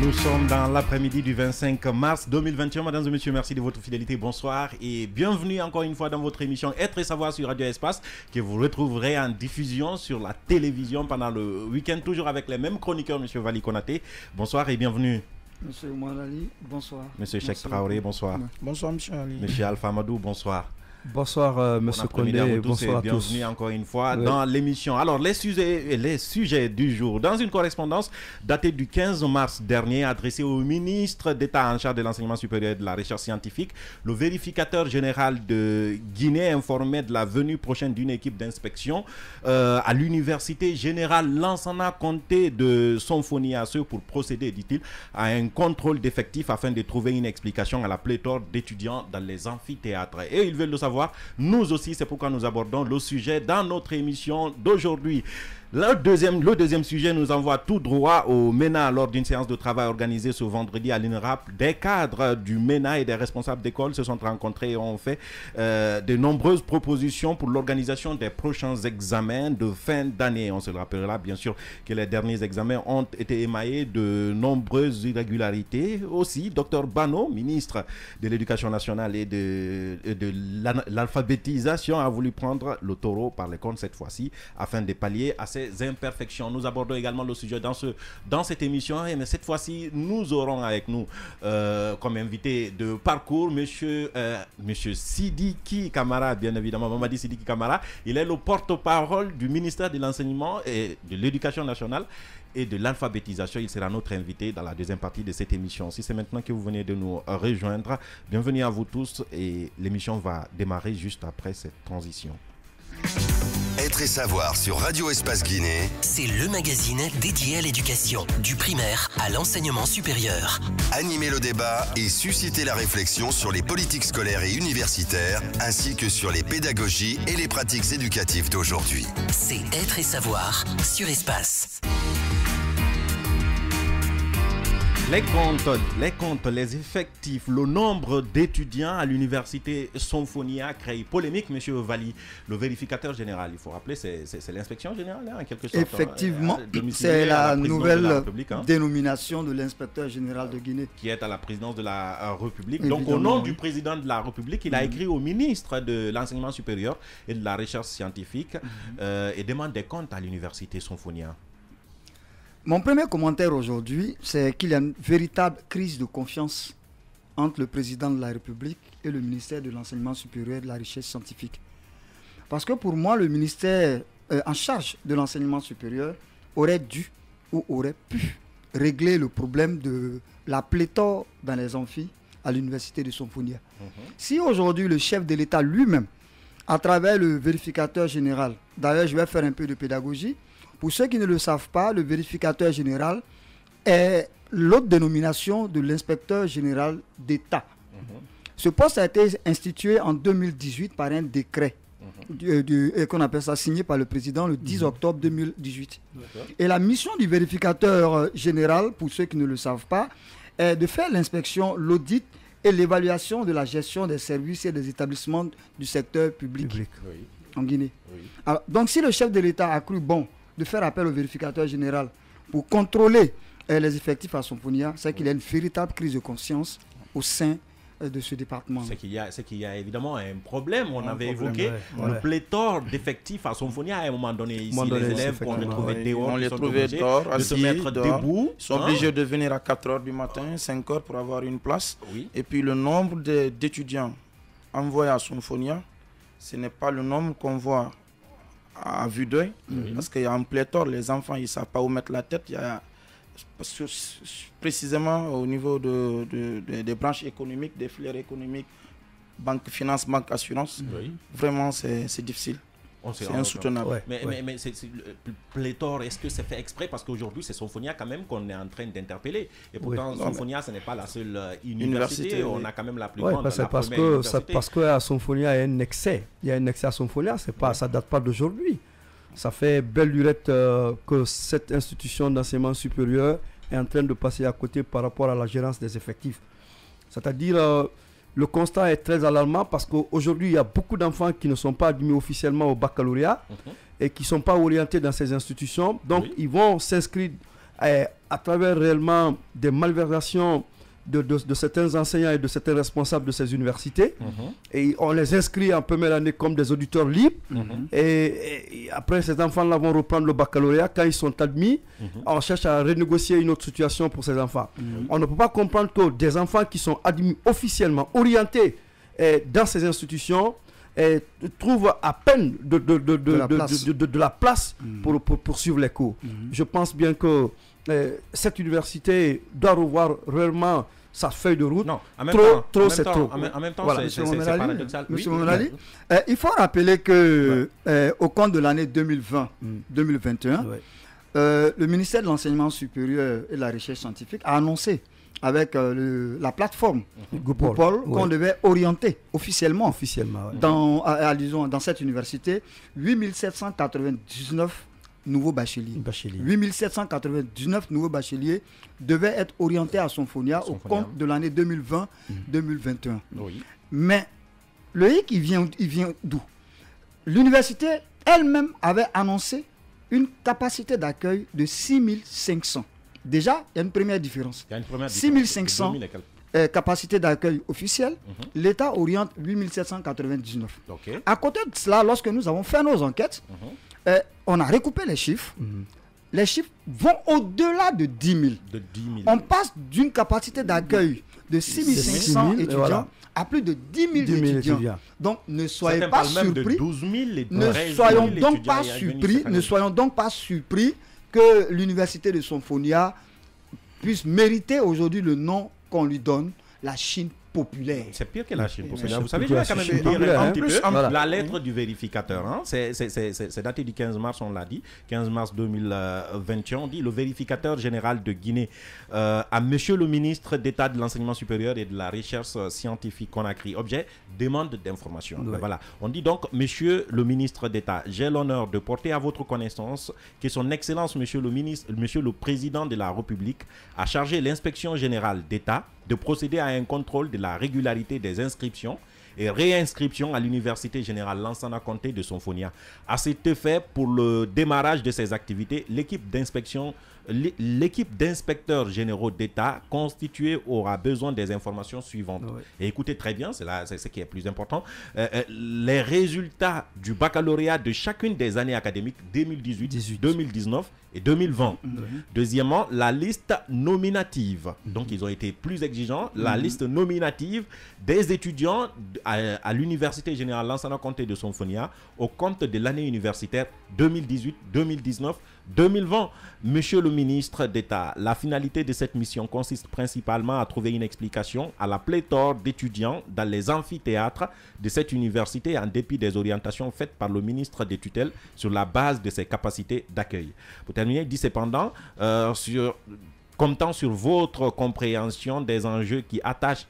Nous sommes dans l'après-midi du 25 mars 2021. Mesdames et messieurs, merci de votre fidélité. Bonsoir et bienvenue encore une fois dans votre émission Être et Savoir sur Radio Espace, que vous retrouverez en diffusion sur la télévision pendant le week-end, toujours avec les mêmes chroniqueurs. Monsieur Vali Konaté, bonsoir et bienvenue. Monsieur Oumarali, bonsoir. Monsieur Cheikh Traoré, bonsoir. Bonsoir, monsieur Ali. Monsieur Alpha Amadou, bonsoir. Bonsoir, monsieur Condé, bonsoir à tous. Bienvenue encore une fois dans l'émission. Alors, les sujets du jour. Dans une correspondance datée du 15 mars dernier, adressée au ministre d'État en charge de l'enseignement supérieur et de la recherche scientifique, le vérificateur général de Guinée informait de la venue prochaine d'une équipe d'inspection à l'université générale Lansana Conté de Sonfonia pour procéder, dit-il, à un contrôle d'effectifs afin de trouver une explication à la pléthore d'étudiants dans les amphithéâtres. Et ils veulent le savoir. Nous aussi, c'est pourquoi nous abordons le sujet dans notre émission d'aujourd'hui. Le deuxième sujet nous envoie tout droit au MENA lors d'une séance de travail organisée ce vendredi à l'INRAP. Des cadres du MENA et des responsables d'école se sont rencontrés et ont fait de nombreuses propositions pour l'organisation des prochains examens de fin d'année. On se rappellera bien sûr que les derniers examens ont été émaillés de nombreuses irrégularités. Aussi, Dr Bano, ministre de l'Éducation nationale et de l'alphabétisation, a voulu prendre le taureau par les cornes cette fois-ci afin de pallier à ces imperfections. Nous abordons également le sujet dans cette émission, mais cette fois-ci nous aurons avec nous comme invité de parcours monsieur Sidiki Kamara, bien évidemment Mamadi Sidiki Kamara. Il est le porte-parole du ministère de l'Enseignement et de l'Éducation nationale et de l'alphabétisation. Il sera notre invité dans la deuxième partie de cette émission. Si c'est maintenant que vous venez de nous rejoindre, bienvenue à vous tous et l'émission va démarrer juste après cette transition. Être et Savoir sur Radio Espace Guinée, c'est le magazine dédié à l'éducation, du primaire à l'enseignement supérieur. Animer le débat et susciter la réflexion sur les politiques scolaires et universitaires, ainsi que sur les pédagogies et les pratiques éducatives d'aujourd'hui. C'est Être et Savoir sur Espace. Les comptes, les effectifs, le nombre d'étudiants à l'université Sonfonia crée polémique, monsieur Vali. Le vérificateur général, il faut rappeler, c'est l'inspection générale, en quelque sorte. Effectivement, c'est la nouvelle dénomination de l'inspecteur général de Guinée. Qui est à la présidence de la République. Évidemment, donc, au nom du président de la République, il a écrit au ministre de l'Enseignement supérieur et de la recherche scientifique et demande des comptes à l'université Sonfonia. Mon premier commentaire aujourd'hui, c'est qu'il y a une véritable crise de confiance entre le président de la République et le ministère de l'Enseignement supérieur et de la recherche scientifique. Parce que pour moi, le ministère en charge de l'enseignement supérieur aurait dû ou aurait pu régler le problème de la pléthore dans les amphis à l'université de Sonfonia. Si aujourd'hui le chef de l'État lui-même, à travers le vérificateur général, d'ailleurs je vais faire un peu de pédagogie, pour ceux qui ne le savent pas, le vérificateur général est l'autre dénomination de l'inspecteur général d'État. Ce poste a été institué en 2018 par un décret qu'on appelle ça signé par le président le 10 octobre 2018. Et la mission du vérificateur général, pour ceux qui ne le savent pas, est de faire l'inspection, l'audit et l'évaluation de la gestion des services et des établissements du secteur public. En Guinée. Alors, donc si le chef de l'État a cru bon de faire appel au vérificateur général pour contrôler les effectifs à Sonfonia, c'est qu'il y a une véritable crise de conscience au sein de ce département. C'est qu'il y a évidemment un problème. On avait évoqué le pléthore d'effectifs à Sonfonia à un moment donné. Ici, les élèves qu'on les trouvait dehors, on les trouvait dehors, de se mettre debout. Ils sont obligés de venir à 4 h du matin, 5 h pour avoir une place. Et puis le nombre d'étudiants envoyés à Sonfonia, ce n'est pas le nombre qu'on voit à vue d'œil, parce qu'il y a un pléthore, les enfants ils ne savent pas où mettre la tête. Il y a, précisément au niveau des branches économiques, des filières économiques, banque finance, banque assurance, vraiment c'est difficile. C'est insoutenable. Mais c'est le pléthore, est-ce que c'est fait exprès? Parce qu'aujourd'hui, c'est Sonfonia quand même qu'on est en train d'interpeller. Et pourtant, Sonfonia, ce n'est pas la seule université. On a quand même la plus grande. Parce qu'à Sonfonia, il y a un excès. Il y a un excès à Sonfonia. Ça ne date pas d'aujourd'hui. Ça fait belle lurette que cette institution d'enseignement supérieur est en train de passer à côté par rapport à la gérance des effectifs. C'est-à-dire... le constat est très alarmant parce qu'aujourd'hui, il y a beaucoup d'enfants qui ne sont pas admis officiellement au baccalauréat et qui ne sont pas orientés dans ces institutions. Donc, ils vont s'inscrire à travers réellement des malversations de certains enseignants et de certains responsables de ces universités. Et on les inscrit en première année comme des auditeurs libres. Et après, ces enfants-là vont reprendre le baccalauréat. Quand ils sont admis, on cherche à renégocier une autre situation pour ces enfants. On ne peut pas comprendre que des enfants qui sont admis officiellement, orientés dans ces institutions, trouvent à peine de la place pour poursuivre les cours. Je pense bien que cette université doit revoir réellement sa feuille de route. Non, trop, c'est trop. En même temps, Voilà. c'est paradoxal. Monsieur Mounali, il faut rappeler que au cours de l'année 2020-2021, le ministère de l'Enseignement supérieur et de la Recherche scientifique a annoncé avec la plateforme Goupol qu'on devait orienter officiellement dans cette université 8799 nouveaux bacheliers. 8799 nouveaux bacheliers devaient être orientés à Sonfonia au compte de l'année 2020-2021. Mais le hic, il vient d'où? L'université elle-même avait annoncé une capacité d'accueil de 6500. Déjà, il y a une première différence. 6500 capacités d'accueil officielles, l'État oriente 8799. À côté de cela, lorsque nous avons fait nos enquêtes, on a recoupé les chiffres. Les chiffres vont au-delà de 10 000. On passe d'une capacité d'accueil de 6500 étudiants à plus de 10 000 étudiants. Donc ne soyez pas surpris. Ne soyons donc pas surpris que l'université de Sonfonia puisse mériter aujourd'hui le nom qu'on lui donne, la Chine populaire. C'est pire que la Chine populaire. Vous savez, je vais quand même dire un petit peu la lettre du vérificateur. Hein, c'est daté du 15 mars, on l'a dit. 15 mars 2021, on dit le vérificateur général de Guinée à Monsieur le ministre d'État de l'Enseignement supérieur et de la Recherche scientifique Conakry. Objet, demande d'information. Voilà. On dit donc, Monsieur le ministre d'État, j'ai l'honneur de porter à votre connaissance que son Excellence, Monsieur le Président de la République, a chargé l'inspection générale d'État de procéder à un contrôle de la régularité des inscriptions et réinscriptions à l'Université Générale Lansana Conté de Sonfonia. À cet effet, pour le démarrage de ces activités, l'équipe d'inspecteurs généraux d'État constituée aura besoin des informations suivantes. Et écoutez très bien, c'est ce qui est plus important, les résultats du baccalauréat de chacune des années académiques 2018, 2019 et 2020. Deuxièmement, la liste nominative. Donc, ils ont été plus exigeants. La liste nominative des étudiants à l'Université Générale Lansana Conté de Sonfonia au compte de l'année universitaire 2018, 2019, 2020. Monsieur le ministre d'État, la finalité de cette mission consiste principalement à trouver une explication à la pléthore d'étudiants dans les amphithéâtres de cette université en dépit des orientations faites par le ministre des tutelles sur la base de ses capacités d'accueil. Pour terminer, il dit cependant, comptant sur votre compréhension des enjeux qui attachent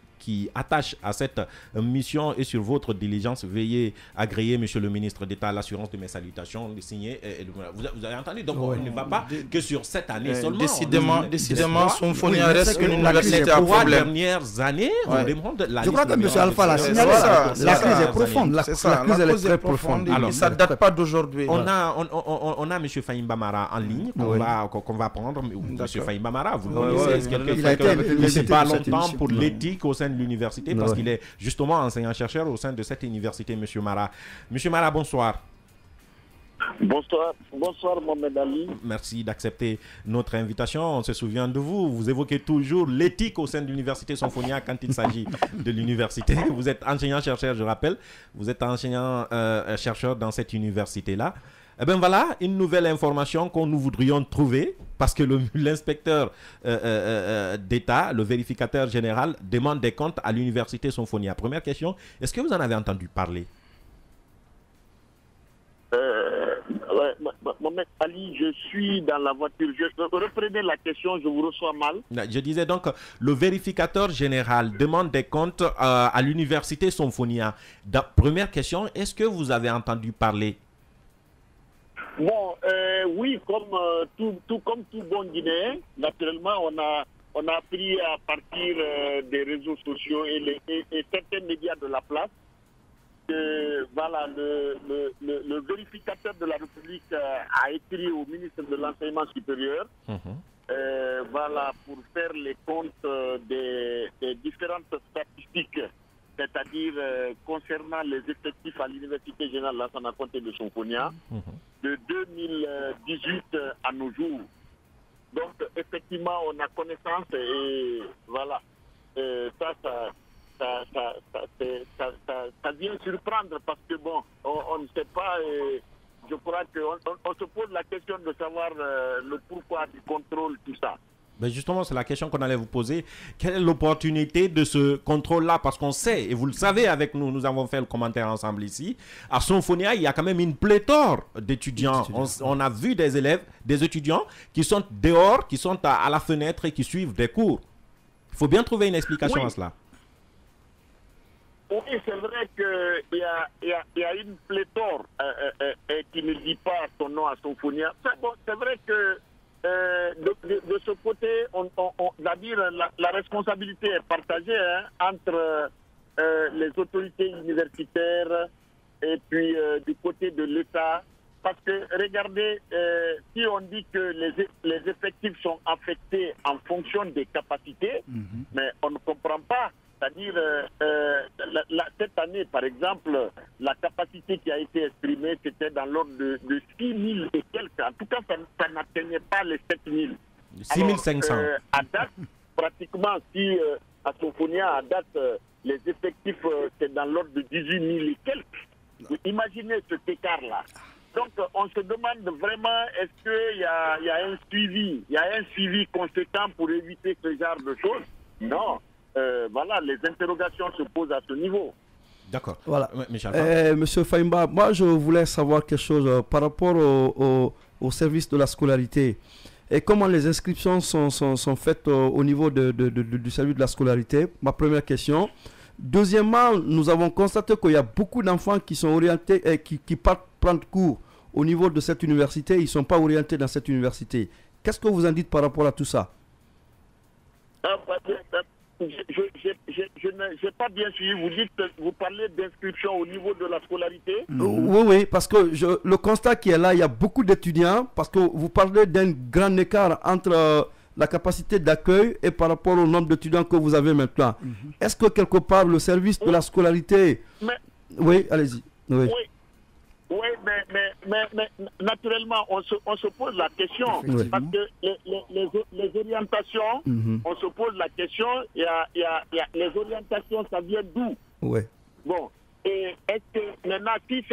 à cette mission et sur votre diligence, veuillez agréer, Monsieur le ministre d'État, l'assurance de mes salutations, de signer. Vous avez entendu, donc on ne va pas que sur cette année seulement. Décidément, Sonfonia reste une université à problème. Les dernières années, on demande la Je crois que M. Alpha l'a signalé. La crise est profonde. La crise est très profonde. Alors, ça ne date pas d'aujourd'hui. On a M. Fahim Bamara en ligne qu'on va prendre. M. Fahim Bamara, vous le connaissez. Il ne s'est pas longtemps pour l'éthique au sein de l'université parce qu'il est justement enseignant-chercheur au sein de cette université, M. Mara. M. Mara, bonsoir. Bonsoir Mohamed Ali. Merci d'accepter notre invitation. On se souvient de vous. Vous évoquez toujours l'éthique au sein de l'université Sonfonia quand il s'agit de l'université. Vous êtes enseignant-chercheur, je rappelle. Vous êtes enseignant-chercheur dans cette université-là. Eh bien voilà, une nouvelle information que nous voudrions trouver parce que l'inspecteur d'État, le vérificateur général, demande des comptes à l'université Sonfonia. Première question, est-ce que vous en avez entendu parler? Mohamed Ali, je suis dans la voiture. Reprenez la question, je vous reçois mal. Je disais donc, le vérificateur général demande des comptes à l'université Sonfonia. Première question, est-ce que vous avez entendu parler? Bon, oui, comme tout bon Guinéen, naturellement, on a appris à partir des réseaux sociaux et certains médias de la place que voilà, le vérificateur de la République a écrit au ministre de l'Enseignement supérieur voilà, pour faire les comptes des différentes statistiques, c'est-à-dire concernant les effectifs à l'Université générale Lansana Conté de Sonfonia, de 2018 à nos jours. Donc, effectivement, on a connaissance et voilà, ça vient surprendre parce que, bon, on ne sait pas, je crois qu'on se pose la question de savoir le pourquoi du contrôle, tout ça. Ben justement, c'est la question qu'on allait vous poser. Quelle est l'opportunité de ce contrôle-là? Parce qu'on sait, et vous le savez avec nous, nous avons fait le commentaire ensemble ici, à Sonfonia, il y a quand même une pléthore d'étudiants. On a vu des élèves, des étudiants qui sont dehors, qui sont à la fenêtre et qui suivent des cours. Il faut bien trouver une explication à cela. Oui, c'est vrai qu'il y a une pléthore qui ne dit pas son nom à Sonfonia. Bon, c'est vrai que de ce côté, la responsabilité est partagée entre les autorités universitaires et puis du côté de l'État. Parce que, regardez, si on dit que les effectifs sont affectés en fonction des capacités, mais on ne comprend pas. C'est-à-dire, cette année, par exemple, la capacité qui a été exprimée, c'était dans l'ordre de 6 000 et quelques. En tout cas, ça n'atteignait pas les 7 000. 6 500. À date, pratiquement, si à Sonfonia, à date, les effectifs, c'est dans l'ordre de 18 000 et quelques. Imaginez cet écart-là. Donc, on se demande vraiment, est-ce qu'il y a un suivi, conséquent pour éviter ce genre de choses? Non. Voilà, les interrogations se posent à ce niveau. D'accord. Voilà. Monsieur Faimba, moi je voulais savoir quelque chose par rapport au service de la scolarité. Et comment les inscriptions sont faites au niveau du service de la scolarité? Ma première question. Deuxièmement, nous avons constaté qu'il y a beaucoup d'enfants qui sont orientés et qui partent prendre cours au niveau de cette université. Ils ne sont pas orientés dans cette université. Qu'est-ce que vous en dites par rapport à tout ça? Je n'ai pas bien suivi. Vous parlez d'inscription au niveau de la scolarité? Oui, parce que le constat qui est là, il y a beaucoup d'étudiants, parce que vous parlez d'un grand écart entre la capacité d'accueil et par rapport au nombre d'étudiants que vous avez maintenant. Est-ce que quelque part le service de la scolarité... Oui, allez-y. Oui, mais naturellement, on se pose la question. Parce que les orientations, on se pose la question, les orientations, ça vient d'où? Bon, et est-ce que maintenant, si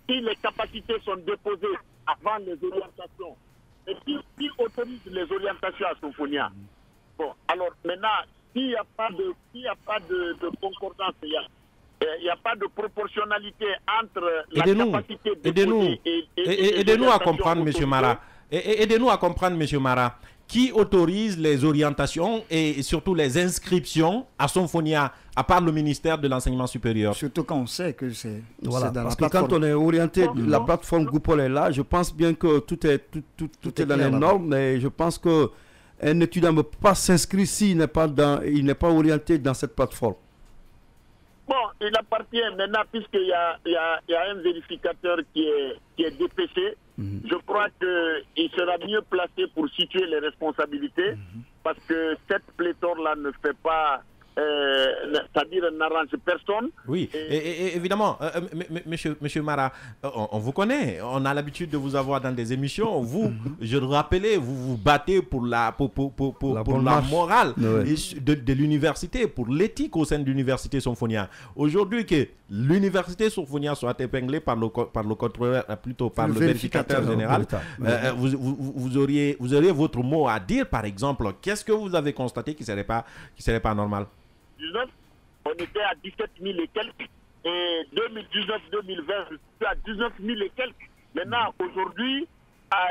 les capacités sont déposées avant les orientations, et qui autorise les orientations à Sonfonia? Bon, alors maintenant, s'il n'y a pas de concordance, il n'y a pas de proportionnalité entre la capacité déposée et aidez-nous à comprendre, M. Mara. Aidez-nous à comprendre, M. Mara. Qui autorise les orientations et surtout les inscriptions à Sonfonia, à part le ministère de l'Enseignement supérieur? Surtout quand on sait que c'est dans parce la que plateforme. quand on est orienté, la plateforme Goupol est là. Je pense bien que tout est dans les normes, mais je pense qu'un étudiant ne peut pas s'inscrire s'il n'est pas orienté dans cette plateforme. Bon, il appartient maintenant, puisqu'il y a un vérificateur qui est dépêché, je crois qu'il sera mieux placé pour situer les responsabilités, parce que cette pléthore-là ne fait pas, c'est-à-dire n'arrange personne. Oui, et évidemment, monsieur Mara, on vous connaît, on a l'habitude de vous avoir dans des émissions. Vous, je le rappelais, vous vous battez pour la morale de l'université, pour l'éthique au sein de l'université Sonfonia. Aujourd'hui, que l'université Sonfonia soit épinglée par le contrôleur, plutôt par le vérificateur général, vous auriez votre mot à dire, par exemple. Qu'est-ce que vous avez constaté qui serait pas normal? On était à 17 000 et quelques, et 2019-2020, c'était à 19 000 et quelques. Maintenant, aujourd'hui, à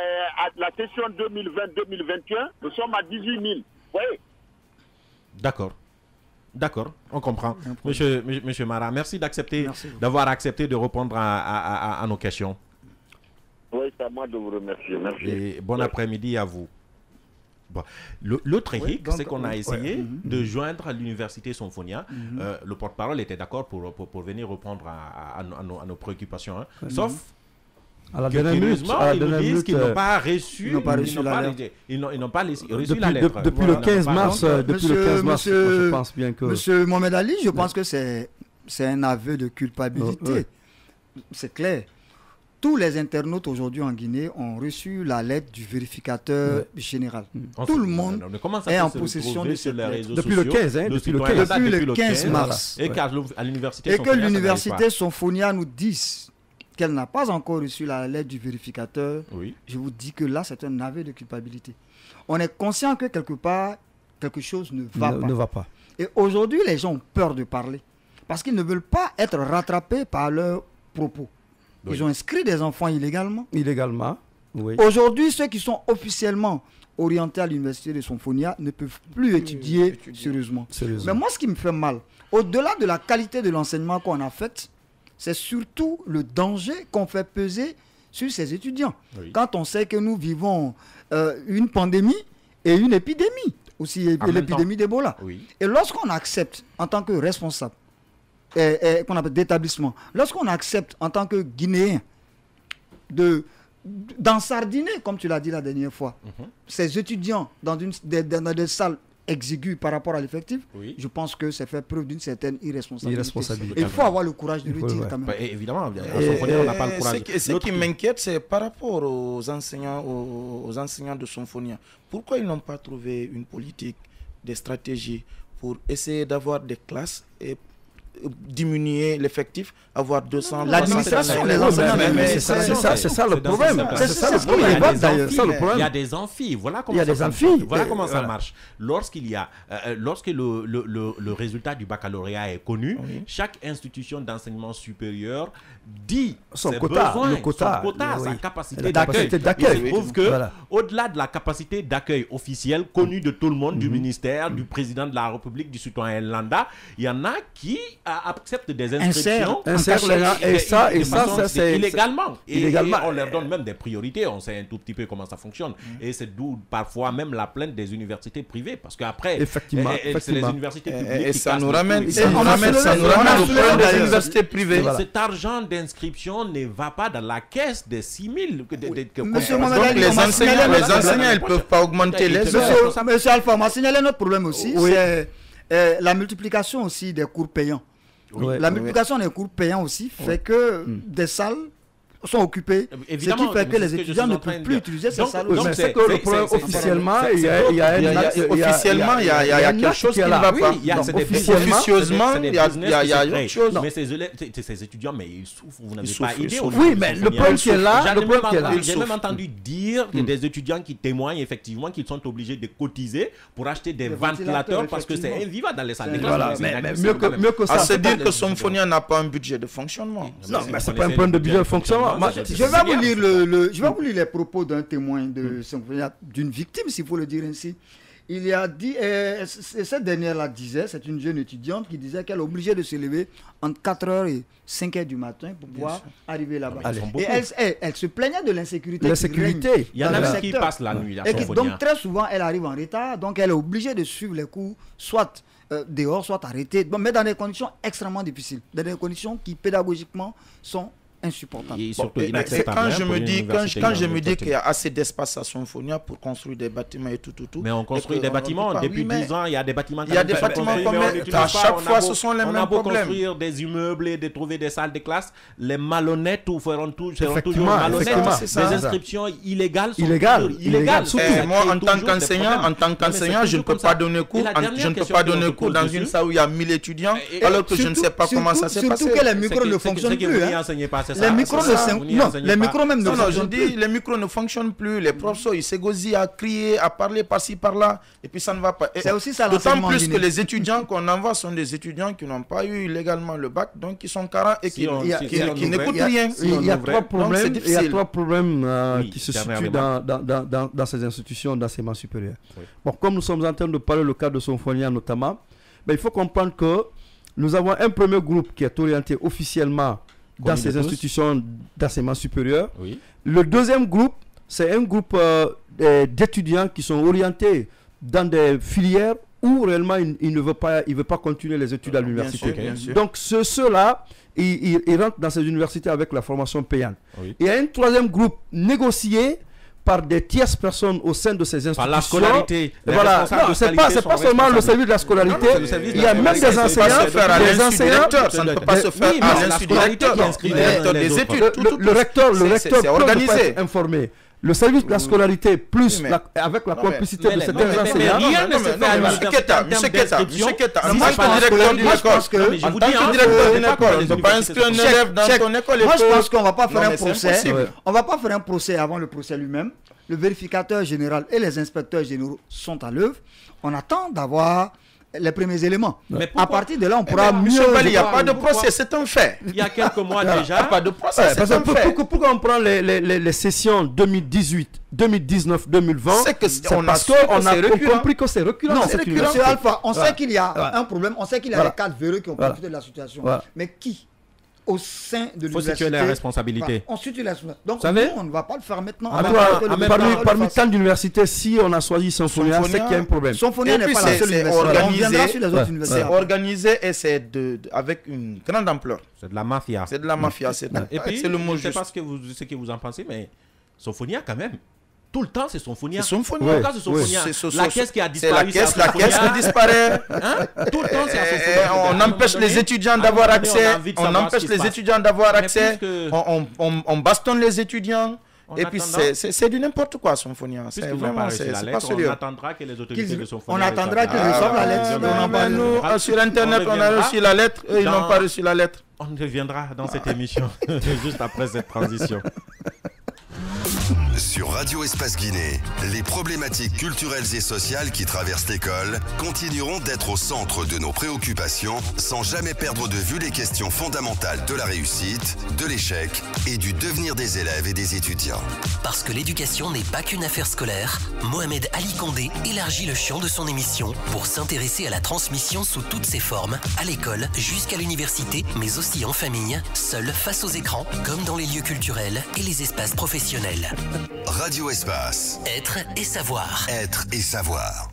la session 2020-2021, nous sommes à 18 000. Oui. D'accord, on comprend. Monsieur Mara, merci d'avoir accepté de répondre à nos questions. Oui, c'est à moi de vous remercier. Merci. Et bon après-midi à vous. Bon. L'autre hic, c'est qu'on a essayé de joindre à l'université Sonfonia. Le porte-parole était d'accord pour venir répondre à nos préoccupations. Sauf À la dernière minute, ils nous disent qu'ils n'ont pas reçu, ils n'ont pas reçu la lettre. Depuis le 15 mars, je pense bien que... Monsieur Mohamed Ali, je pense que c'est un aveu de culpabilité. C'est clair. Tous les internautes aujourd'hui en Guinée ont reçu la lettre du vérificateur général. Tout le monde est en possession de cette lettre. Depuis le 15, depuis le 15 mars. Et que l'université Sonfonia nous dise qu'elle n'a pas encore reçu la lettre du vérificateur, je vous dis que là, c'est un aveu de culpabilité. On est conscient que quelque part, quelque chose ne va pas. Et aujourd'hui, les gens ont peur de parler parce qu'ils ne veulent pas être rattrapés par leurs propos. Ils ont inscrit des enfants illégalement. Oui. Aujourd'hui, ceux qui sont officiellement orientés à l'université de Sonfonia ne peuvent plus étudier sérieusement. Mais moi, ce qui me fait mal, au-delà de la qualité de l'enseignement qu'on a fait, c'est surtout le danger qu'on fait peser sur ces étudiants. Quand on sait que nous vivons une pandémie et une épidémie, aussi l'épidémie d'Ebola. Et lorsqu'on accepte en tant que responsable, qu'on appelle d'établissement, lorsqu'on accepte en tant que Guinéen d'ensardiner, comme tu l'as dit la dernière fois, ces étudiants dans des salles exiguës par rapport à l'effectif, je pense que c'est faire preuve d'une certaine irresponsabilité. Il faut avoir le courage de le dire quand même. Évidemment, on n'a pas le courage. Ce qui m'inquiète, c'est par rapport aux enseignants de Sonfonia. Pourquoi ils n'ont pas trouvé une politique, des stratégies pour essayer d'avoir des classes et diminuer l'effectif, avoir 200... L'administration, les enseignants... C'est ça le problème. Il y a des amphis. Voilà comment ça marche. Lorsque le résultat du baccalauréat est connu, chaque institution d'enseignement supérieur dit son quota, sa capacité d'accueil. Il se trouve qu'au-delà de la capacité d'accueil officielle connue de tout le monde, du ministère, du président de la République, du citoyen lambda, il y en a qui acceptent des inscriptions et ça c'est illégalement. Et on leur donne même des priorités. On sait un tout petit peu comment ça fonctionne. Et c'est d'où parfois même la plainte des universités privées, parce qu'après c'est les universités publiques qui ça nous ramène au problème des universités privées. Cet argent d'inscription ne va pas dans la caisse des 6 000. Donc les enseignants ils ne peuvent pas augmenter les heures. Monsieur Alpha m'a signalé notre problème aussi, c'est la multiplication aussi des cours payants. La multiplication des cours payants aussi fait que des salles sont occupées, ce qui fait que les étudiants ne peuvent plus utiliser ces salles. C'est que le problème officiellement, il y a quelque chose qui ne va pas. Officieusement, il y a autre chose. Mais ces étudiants, mais ils souffrent, vous n'avez pas idée. Oui, mais le problème qui est là, j'ai même entendu dire des étudiants qui témoignent effectivement qu'ils sont obligés de cotiser pour acheter des ventilateurs parce que c'est invivable dans les salles de classe. Mieux que ça. C'est dire que Sonfonia n'a pas un budget de fonctionnement. Non, mais c'est pas un problème de budget de fonctionnement. Je vais vous lire les propos d'un témoin d'une victime, s'il faut le dire ainsi. Il a dit, cette dernière-là disait, c'est une jeune étudiante qui disait qu'elle est obligée de se lever entre 4h et 5h du matin pour pouvoir arriver là-bas. Et elle se plaignait de l'insécurité. Il y en a qui passent la nuit. Et donc très souvent, elle arrive en retard, donc elle est obligée de suivre les cours, soit dehors, soit arrêtée, mais dans des conditions extrêmement difficiles, dans des conditions qui pédagogiquement sont insupportable. Quand je me dis qu'il y a assez d'espace à Sonfonia pour construire des bâtiments et tout. Mais on construit des bâtiments. Depuis 10 ans, il y a des bâtiments. Il y a des bâtiments à chaque fois, ce sont les mêmes problèmes. On a beau construire des immeubles et de trouver des salles de classe, les malhonnêtes seront toujours malhonnêtes. Les inscriptions illégales sont illégales. Moi, en tant qu'enseignant, je ne peux pas donner cours. Je ne peux pas donner cours dans une salle où il y a 1000 étudiants, alors que je ne sais pas comment ça s'est passé. Surtout que les micros ne fonctionnent plus. Les micros ne fonctionnent plus. Les professeurs, ils s'égosillent à crier, à parler par-ci, par-là, et puis ça ne va pas. C'est aussi ça. D'autant plus que les étudiants qu'on envoie sont des étudiants qui n'ont pas eu légalement le bac, donc qui sont carents et qui n'écoutent rien. Il y a trois problèmes qui se situent dans ces institutions d'enseignement supérieur. Bon, comme nous sommes en train de parler le cas de Sonfonia notamment, il faut comprendre que nous avons un premier groupe qui est orienté officiellement dans ces institutions d'enseignement supérieur. Le deuxième groupe, c'est un groupe d'étudiants qui sont orientés dans des filières ou réellement il ne veut pas continuer les études à l'université. Bien sûr. Donc ceux-là, ils rentrent dans ces universités avec la formation payante. Oui. Il y a un troisième groupe négocié par des tierces personnes au sein de ces institutions. Par la scolarité. Voilà. Non, c'est pas seulement le service de la scolarité. Il y a même des enseignants. Ça ne peut pas se faire à l'institut directeur. Des études. Le recteur c'est organisé. peut être informé. Le service de la scolarité plus avec la complicité de certains enseignants. Rien ne se fait à Monsieur Keta, en tant que directeur d'une école, on ne peut pas inscrire un élève dans ton école. Moi, je pense qu'on ne va pas faire un procès. On ne va pas faire un procès avant le procès lui-même. Le vérificateur général et les inspecteurs généraux sont à l'œuvre. On attend d'avoir les premiers éléments. À partir de là, on pourra mieux... Il n'y a pas de procès, c'est un fait. Il y a quelques mois déjà. Il n'y a pas de procès, c'est un fait. Pourquoi on prend les sessions 2018, 2019, 2020? C'est parce qu'on a compris que c'est reculant. Non, c'est reculant. C'est Alpha. On sait qu'il y a un problème. On sait qu'il y a des cadres véreux qui ont profité de la situation. Mais qui au sein de l'université. Il faut situer les responsabilités. On situe les responsabilités. Donc, nous, on ne va pas le faire maintenant. Parmi tant d'universités, si on a choisi Symphonia, c'est qu'il y a un problème. Symphonia n'est pas la seule université. On viendra sur les autres universités. C'est organisé et c'est avec une grande ampleur. C'est de la mafia. C'est de la mafia. Et puis, c'est le mot je ne sais pas ce que vous en pensez, mais Symphonia, quand même. Tout le temps, c'est Symphonia. C'est Symphonia. La caisse qui a disparu. C'est la caisse qui disparaît. Tout le temps, c'est à Symphonia. On empêche les étudiants d'avoir accès. On empêche les étudiants d'avoir accès. On bastonne les étudiants. Et puis, c'est du n'importe quoi, Symphonia. C'est vraiment, c'est pas sérieux. On attendra que les autorités de Symphonia. On attendra qu'ils reçoivent la lettre. Nous, sur Internet, on a reçu la lettre. Eux, ils n'ont pas reçu la lettre. On reviendra dans cette émission juste après cette transition. Sur Radio Espace Guinée, les problématiques culturelles et sociales qui traversent l'école continueront d'être au centre de nos préoccupations sans jamais perdre de vue les questions fondamentales de la réussite, de l'échec et du devenir des élèves et des étudiants. Parce que l'éducation n'est pas qu'une affaire scolaire, Mohamed Ali Condé élargit le champ de son émission pour s'intéresser à la transmission sous toutes ses formes, à l'école jusqu'à l'université, mais aussi en famille, seul face aux écrans, comme dans les lieux culturels et les espaces professionnels. Radio Espace. Être et savoir. Être et savoir.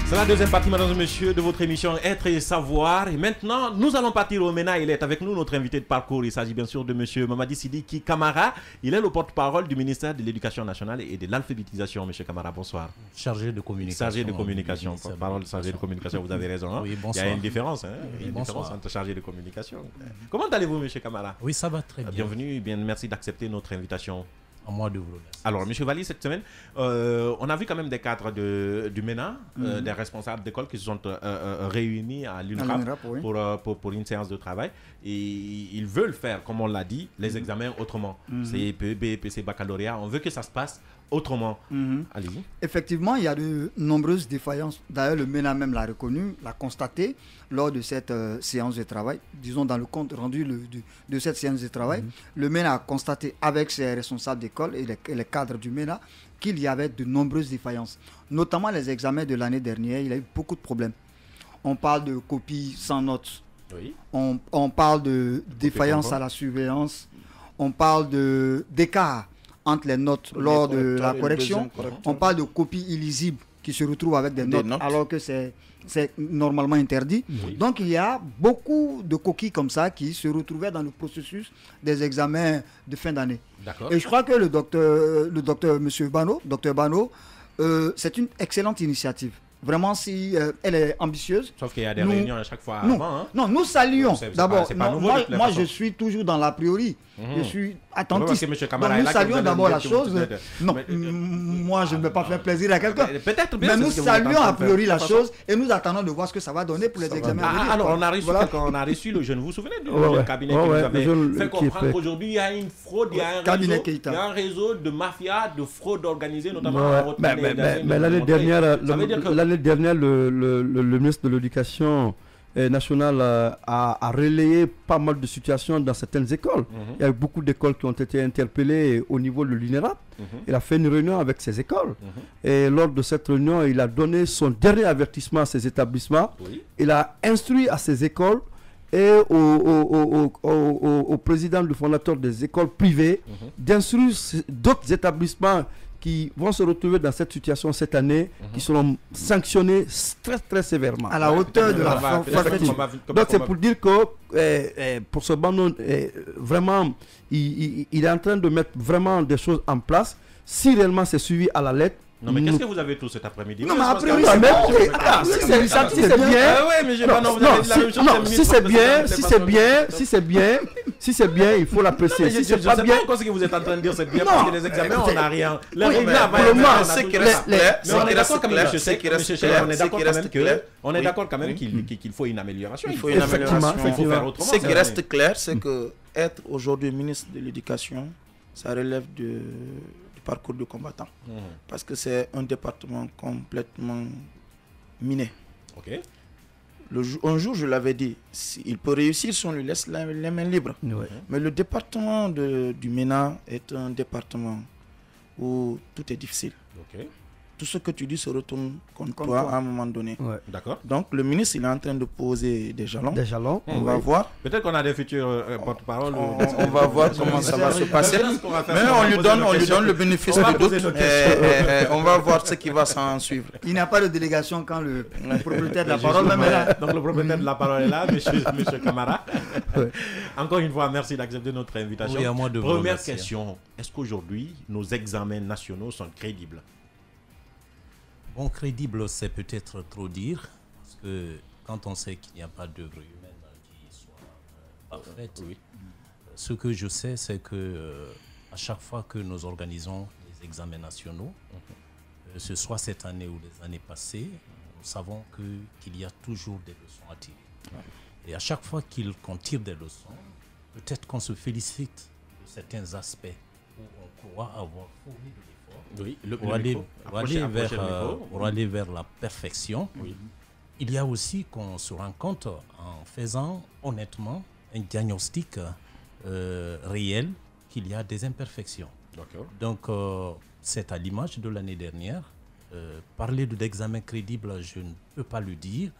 C'est la deuxième partie, mesdames et messieurs, de votre émission Être et Savoir. Et maintenant, nous allons partir au MENA. Il est avec nous, notre invité de parcours. Il s'agit bien sûr de monsieur Mamadi Sidiki Camara. Il est le porte-parole du ministère de l'Éducation nationale et de l'alphabétisation. Monsieur Camara, bonsoir. Chargé de communication. Chargé de communication. Porte-parole chargé de communication, vous avez raison. Hein? Oui, bonsoir. Il y a une différence, hein? Une différence entre chargé de communication. Comment allez-vous, monsieur Camara? Oui, ça va très bien. Bienvenue, merci d'accepter notre invitation. À moi de vous remercier. Alors, M. Valli, cette semaine, on a vu quand même des cadres du MENA, des responsables d'école qui se sont réunis à l'UNRAP pour une séance de travail. Et ils veulent faire, comme on l'a dit, les examens autrement. CEP, BEPC, baccalauréat. On veut que ça se passe autrement. Allez-y. Effectivement, il y a de nombreuses défaillances. D'ailleurs, le MENA même l'a reconnu, l'a constaté lors de cette séance de travail. Disons, dans le compte rendu de cette séance de travail, le MENA a constaté avec ses responsables d'école et les cadres du MENA qu'il y avait de nombreuses défaillances. Notamment les examens de l'année dernière, il y a eu beaucoup de problèmes. On parle de copies sans notes. Oui. On parle de défaillance à la surveillance. On parle d'écart entre les notes lors de la correction. On parle de copies illisibles qui se retrouvent avec des notes alors que c'est normalement interdit. Oui. Donc il y a beaucoup de coquilles comme ça qui se retrouvaient dans le processus des examens de fin d'année. Et je crois que le docteur M. Bano, c'est une excellente initiative. Vraiment, si elle est ambitieuse. Sauf qu'il y a des réunions à chaque fois avant. Hein? Non, nous saluons. D'abord, moi je suis toujours dans l'a priori. Je suis attentif. Donc nous saluons d'abord la chose. Non, moi je ne vais pas faire plaisir à quelqu'un. Mais nous saluons a priori la chose et nous attendons de voir ce que ça va donner pour les examens. Alors on a reçu le jeune, vous vous souvenez du cabinet qui nous avait fait comprendre qu'aujourd'hui il y a une fraude, il y a un réseau de mafia, de fraude organisée, notamment. Mais l'année dernière, le ministre de l'Éducation nationale a relayé pas mal de situations dans certaines écoles. Il y a eu beaucoup d'écoles qui ont été interpellées au niveau de l'UNRAP. Il a fait une réunion avec ces écoles. Et lors de cette réunion, il a donné son dernier avertissement à ces établissements. Il a instruit à ces écoles et au président du fondateur des écoles privées d'instruire d'autres établissements qui vont se retrouver dans cette situation cette année, qui seront sanctionnés très très sévèrement. À la hauteur de la forfaiture. Donc c'est pour dire que pour ce Banno, vraiment, il est en train de mettre vraiment des choses en place. Si réellement c'est suivi à la lettre. Non, mais qu'est-ce que vous avez tous cet après-midi? Non, mais après, si c'est bien, il faut l'apprécier. Si c'est pas bien, ce que vous êtes en train de dire, c'est bien parce que les examens, on n'a rien. On est d'accord quand même qu'il faut une amélioration. Il faut une amélioration. Il faut faire autrement. Ce qui reste clair, c'est que être aujourd'hui ministre de l'Éducation, ça relève du parcours de combattant. Parce que c'est un département complètement miné. Ok. Un jour, je l'avais dit, il peut réussir si on lui laisse les mains libres. Mais le département du MENA est un département où tout est difficile. Tout ce que tu dis se retourne contre toi à un moment donné. D'accord. Donc le ministre, il est en train de poser des jalons. On va voir. Peut-être qu'on a des futurs porte-parole. On va voir comment ça va se passer. Mais on lui donne le bénéfice du doute. On va voir ce qui va s'en suivre. Il n'y a pas de délégation quand le propriétaire de la parole est là. Donc le propriétaire de la parole est là, monsieur Camara. Encore une fois, merci d'accepter notre invitation. Première question, est-ce qu'aujourd'hui, nos examens nationaux sont crédibles? Bon, crédible, c'est peut-être trop dire, parce que quand on sait qu'il n'y a pas d'œuvre humaine qui soit parfaite, ce que je sais, c'est que à chaque fois que nous organisons les examens nationaux, que ce soit cette année ou les années passées, nous savons qu'il y a toujours des leçons à tirer. Et à chaque fois qu'on tire des leçons, peut-être qu'on se félicite de certains aspects où on croit avoir fourni de pour aller vers la perfection. Il y a aussi qu'on se rend compte en faisant honnêtement un diagnostic réel qu'il y a des imperfections. Donc c'est à l'image de l'année dernière. Parler d'examen crédible, je ne peux pas le dire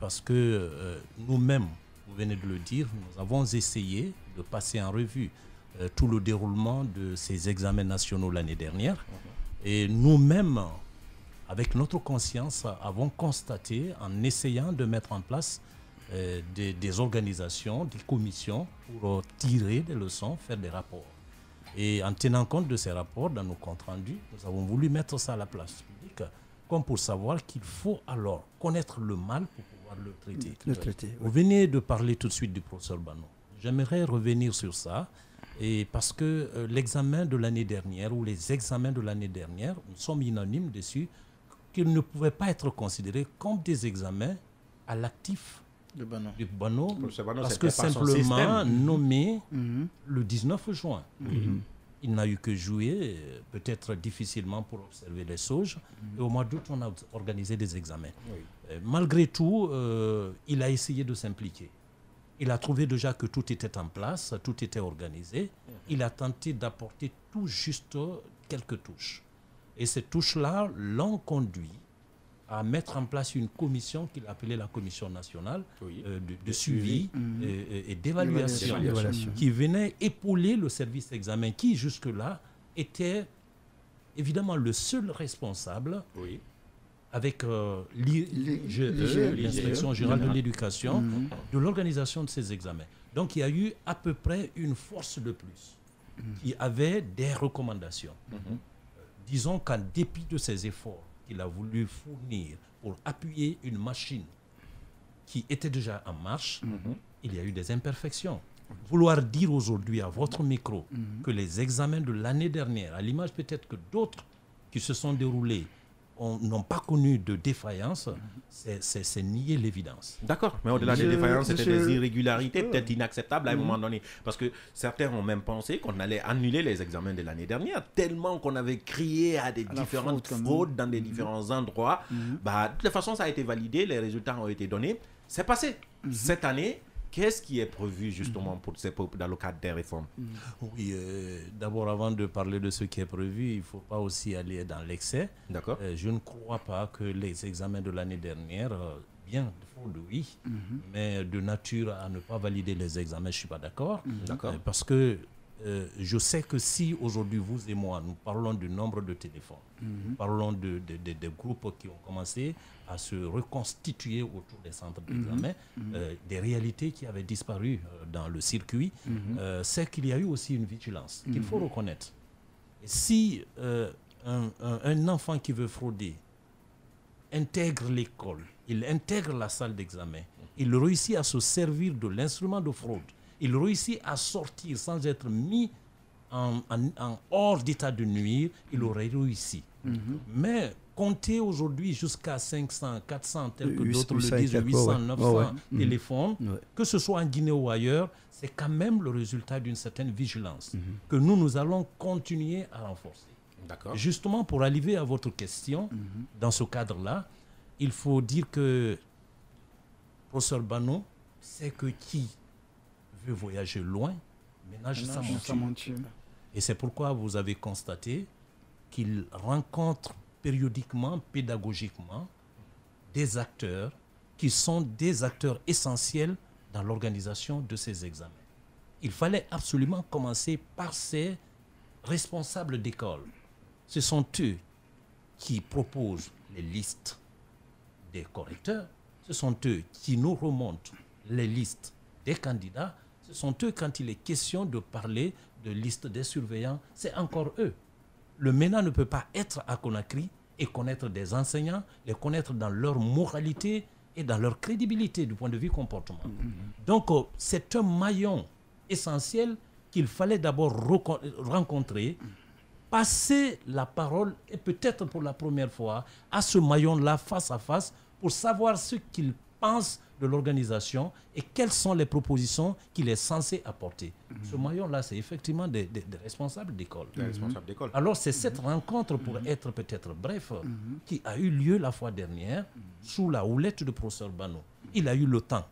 parce que nous-mêmes, vous venez de le dire, nous avons essayé de passer en revue tout le déroulement de ces examens nationaux l'année dernière. Et nous-mêmes, avec notre conscience, avons constaté, en essayant de mettre en place des organisations, des commissions pour tirer des leçons, faire des rapports. Et en tenant compte de ces rapports dans nos comptes rendus, nous avons voulu mettre ça à la place publique, comme pour savoir qu'il faut alors connaître le mal pour pouvoir le traiter. Vous venez de parler tout de suite du professeur Banno. J'aimerais revenir sur ça. Et parce que l'examen de l'année dernière ou les examens de l'année dernière, nous sommes unanimes dessus qu'ils ne pouvaient pas être considérés comme des examens à l'actif du Banno parce que simplement nommé le 19 juin. Il n'a eu que jouer, peut-être difficilement pour observer les sauges. Et au mois d'août, on a organisé des examens. Malgré tout, il a essayé de s'impliquer. Il a trouvé déjà que tout était en place, tout était organisé. Il a tenté d'apporter tout juste quelques touches. Et ces touches-là l'ont conduit à mettre en place une commission qu'il appelait la Commission nationale de suivi et d'évaluation, qui venait épauler le service examen, qui jusque-là était évidemment le seul responsable avec l'Inspection générale de l'éducation, de l'organisation de ces examens. Donc il y a eu à peu près une force de plus qui avait des recommandations. Disons qu'en dépit de ces efforts qu'il a voulu fournir pour appuyer une machine qui était déjà en marche, il y a eu des imperfections. Vouloir dire aujourd'hui à votre micro que les examens de l'année dernière, à l'image peut-être que d'autres qui se sont déroulés, n'ont pas connu de défaillance, c'est nier l'évidence. D'accord, mais au-delà des défaillances, c'était des irrégularités peut-être inacceptables à un moment donné. Parce que certains ont même pensé qu'on allait annuler les examens de l'année dernière, tellement qu'on avait crié à des différentes fraudes dans des différents endroits. De toute façon, ça a été validé, les résultats ont été donnés. C'est passé. Cette année, qu'est-ce qui est prévu justement dans le cadre des réformes? Oui, d'abord avant de parler de ce qui est prévu, il ne faut pas aussi aller dans l'excès. D'accord. Je ne crois pas que les examens de l'année dernière, bien fraude, oui, mais de nature à ne pas valider les examens, je ne suis pas d'accord. D'accord. Parce que je sais que si aujourd'hui vous et moi, nous parlons du nombre de téléphones, nous parlons des groupes qui ont commencé à se reconstituer autour des centres d'examen, des réalités qui avaient disparu dans le circuit, c'est qu'il y a eu aussi une vigilance qu'il faut reconnaître. Et si un enfant qui veut frauder intègre l'école, il intègre la salle d'examen, il réussit à se servir de l'instrument de fraude, il réussit à sortir sans être mis en hors d'état de nuire, il aurait réussi. Mais compter aujourd'hui jusqu'à 500, 400, tel que d'autres le disent, 800, 900 téléphones, que ce soit en Guinée ou ailleurs, c'est quand même le résultat d'une certaine vigilance que nous allons continuer à renforcer. Justement, pour arriver à votre question, dans ce cadre-là, il faut dire que professeur Bano sait que qui veut voyager loin ménage sa monture. Et c'est pourquoi vous avez constaté qu'il rencontre périodiquement, pédagogiquement, des acteurs qui sont des acteurs essentiels dans l'organisation de ces examens. Il fallait absolument commencer par ces responsables d'école. Ce sont eux qui proposent les listes des correcteurs, ce sont eux qui nous remontent les listes des candidats, ce sont eux quand il est question de parler de liste des surveillants, c'est encore eux. Le MENA ne peut pas être à Conakry et connaître des enseignants, les connaître dans leur moralité et dans leur crédibilité du point de vue comportement. Donc c'est un maillon essentiel qu'il fallait d'abord rencontrer, passer la parole et peut-être pour la première fois à ce maillon-là face à face pour savoir ce qu'il pense de l'organisation et quelles sont les propositions qu'il est censé apporter. Ce maillon-là, c'est effectivement des responsables d'école. Alors c'est cette rencontre, pour être peut-être bref, qui a eu lieu la fois dernière sous la houlette de professeur Bano. Il a eu le temps,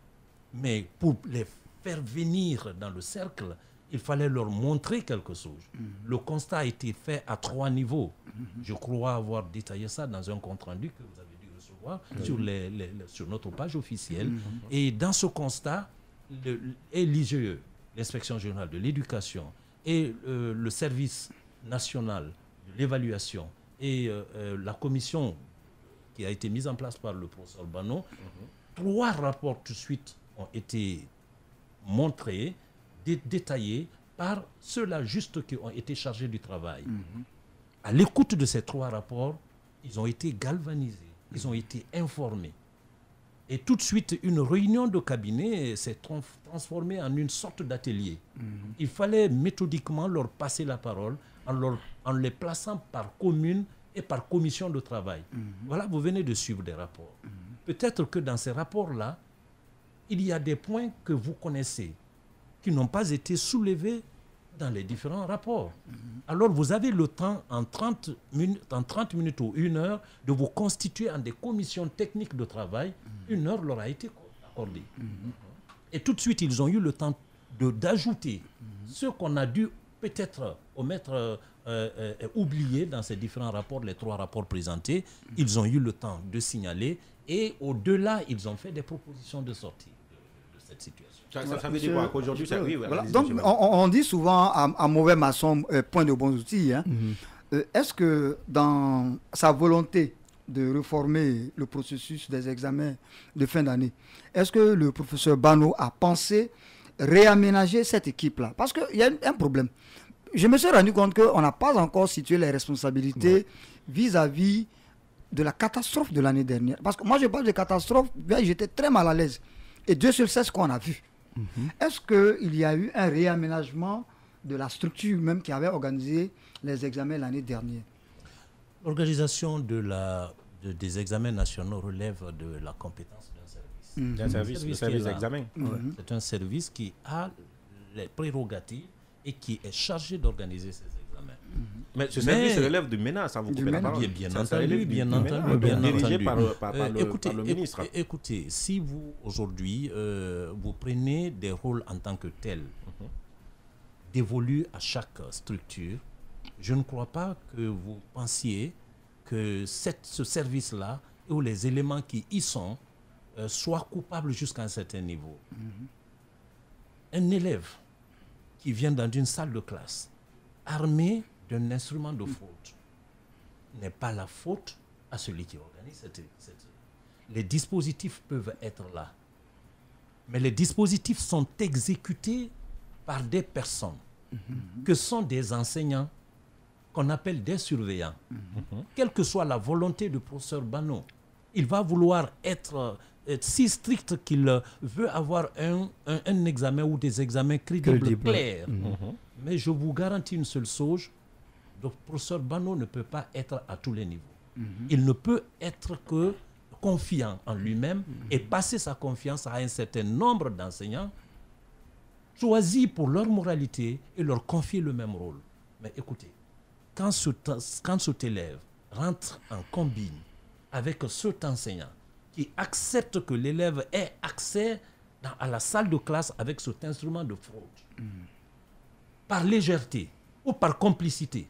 mais pour les faire venir dans le cercle, il fallait leur montrer quelque chose. Le constat a été fait à 3 niveaux. Je crois avoir détaillé ça dans un compte-rendu que vous avez dû recevoir sur notre page officielle. Et dans ce constat, l'IGE, l'Inspection générale de l'éducation, et le service national de l'évaluation et la commission qui a été mise en place par le professeur Bano, 3 rapports tout de suite ont été montrés, détaillés par ceux-là juste qui ont été chargés du travail. À l'écoute de ces 3 rapports, ils ont été galvanisés, ils ont été informés. Et tout de suite, une réunion de cabinet s'est transformée en une sorte d'atelier. Il fallait méthodiquement leur passer la parole en les plaçant par commune et par commission de travail. Voilà, vous venez de suivre des rapports. Peut-être que dans ces rapports-là, il y a des points que vous connaissez, qui n'ont pas été soulevés dans les différents rapports. Alors vous avez le temps en 30 minutes ou 1 heure de vous constituer en des commissions techniques de travail. 1 heure leur a été accordée. Et tout de suite, ils ont eu le temps d'ajouter ce qu'on a dû peut-être omettre, oublier dans ces différents rapports, les 3 rapports présentés. Ils ont eu le temps de signaler et au-delà, ils ont fait des propositions de sortie de cette situation. Ça veut dire quoi qu'aujourd'hui, voilà. Donc, on dit souvent à mauvais maçon, point de bons outils. Hein. Est-ce que dans sa volonté de réformer le processus des examens de fin d'année, est-ce que le professeur Bano a pensé réaménager cette équipe-là? Parce qu'il y a un problème. Je me suis rendu compte qu'on n'a pas encore situé les responsabilités vis-à-vis de la catastrophe de l'année dernière. Parce que moi, je parle de catastrophe, j'étais très mal à l'aise. Et Dieu seul sait ce qu'on a vu. Est-ce qu'il y a eu un réaménagement de la structure même qui avait organisé les examens l'année dernière? L'organisation des examens nationaux relève de la compétence d'un service. Le service d'examen. C'est un service qui a les prérogatives et qui est chargé d'organiser ces examens. Mais ce service relève du MENA, ça vous coupe la parole. Bien entendu. Dirigé par le ministre. Écoutez, si vous, aujourd'hui, vous prenez des rôles en tant que tels, dévolus à chaque structure, je ne crois pas que vous pensiez que ce service-là, ou les éléments qui y sont, soient coupables jusqu'à un certain niveau. Un élève qui vient dans une salle de classe, armé d'un instrument de faute, n'est pas la faute à celui qui organise les dispositifs peuvent être là. Mais les dispositifs sont exécutés par des personnes que sont des enseignants qu'on appelle des surveillants. Quelle que soit la volonté du professeur Bano, il va vouloir être si strict qu'il veut avoir un examen ou des examens crédibles, clairs. Mais je vous garantis une seule chose, le professeur Bano ne peut pas être à tous les niveaux. Il ne peut être que confiant en lui-même et passer sa confiance à un certain nombre d'enseignants choisis pour leur moralité et leur confier le même rôle. Mais écoutez, quand cet élève rentre en combine avec cet enseignant qui accepte que l'élève ait accès à la salle de classe avec cet instrument de fraude, par légèreté ou par complicité,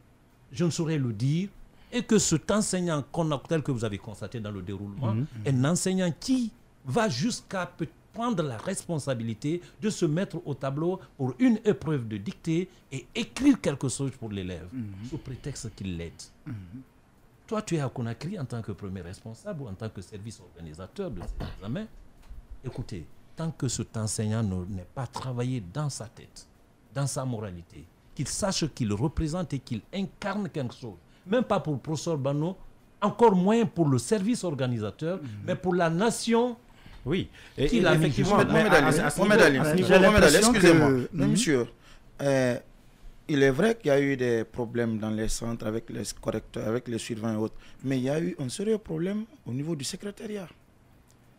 je ne saurais le dire, et que cet enseignant tel que vous avez constaté dans le déroulement, est un enseignant qui va jusqu'à prendre la responsabilité de se mettre au tableau pour une épreuve de dictée et écrire quelque chose pour l'élève, sous prétexte qu'il l'aide. Toi, tu es à Conakry en tant que premier responsable ou en tant que service organisateur de ces examens. Écoutez, tant que cet enseignant n'est pas travaillé dans sa tête, dans sa moralité, qu'il sache qu'il représente et qu'il incarne quelque chose, même pas pour le professeur Bano, encore moins pour le service organisateur, mais pour la nation. Oui, et effectivement, excusez-moi, monsieur, il est vrai qu'il y a eu des problèmes dans les centres avec les correcteurs, avec les surveillants et autres, mais il y a eu un sérieux problème au niveau du secrétariat.